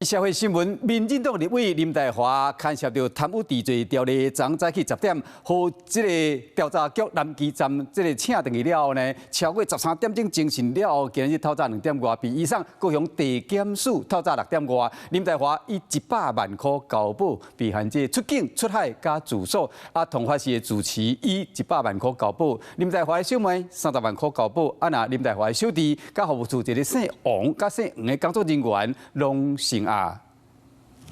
社会新闻，民进党立委林岱华牵涉到贪污治罪条例，昨早起10点，和这个调查局南基站这个请回去了后呢，超过13点钟精神了后，今日透早2点外，比以上高雄地检署透早6点外，林岱华以100万块交保，被限制出境、出海加住所。同法市的主持以100万块交保，林岱华的小妹30万块交保。那林岱华的小弟甲服务处一个姓王甲姓黄的工作人员拢成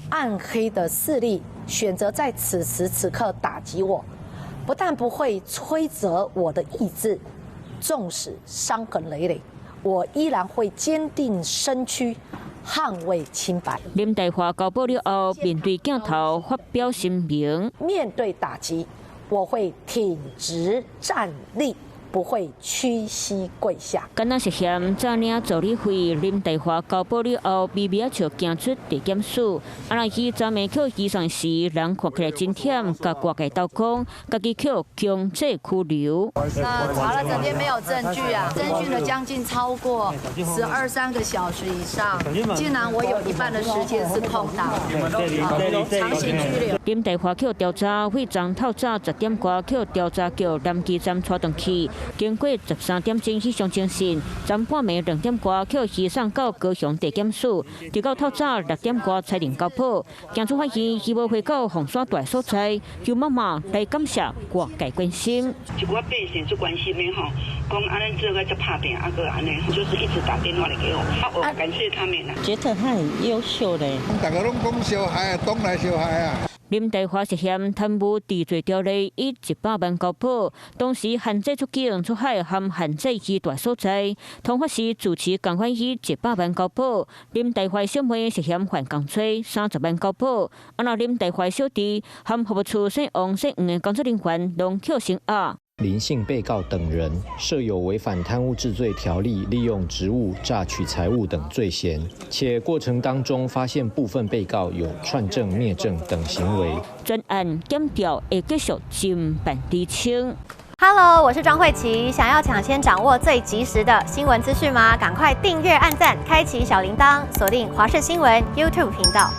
暗黑的势力选择在此时此刻打击我，不但不会摧折我的意志，纵使伤痕累累，我依然会坚定身躯，捍卫清白。林岱华交保了后，面对镜头发表声明：面对打击，我会挺直站立。不会屈膝跪下。敢若涉嫌诈领助理费，林岱华交保了后，微微就行出地检署。伊昨暝去机场时，人看起来真忝，甲外界斗讲，家己去强制拘留。查了整天没有证据啊，侦讯了将近超过13个小时以上，竟然我有一半的时间是空档，强行拘留。林岱华去调查会昨透早10点外去调查局南基站带动去。经过13点钟以上精神，昨半暝2点外去移送到高雄地检署，直到透早6点外才能交保。检察发现伊无回到红山大所在，就默默来感谢外界关心。一寡百姓最关心的吼，讲安尼做个才拍拼，个安尼，就是一直打电话来给我，我感谢他们啦。觉得他很优秀嘞。大家拢讲小孩啊，东来小孩啊。林岱华涉嫌贪污治罪条例，以100万交保，同时限制出境、出海和限制其大所在。同法市主持共款以100万交保。林岱华小妹涉嫌犯公罪，30万交保。林岱华小弟和服务处姓王姓黄的工作人员拢扣成案。林姓被告等人设有违反贪污治罪条例、利用职务诈取财物等罪嫌，且过程当中发现部分被告有串证、灭证等行为。专案检调会继续侦办厘清。Hello， 我是庄慧琪。想要抢先掌握最及时的新闻资讯吗？赶快订阅、按赞、开启小铃铛，锁定华视新闻 YouTube 频道。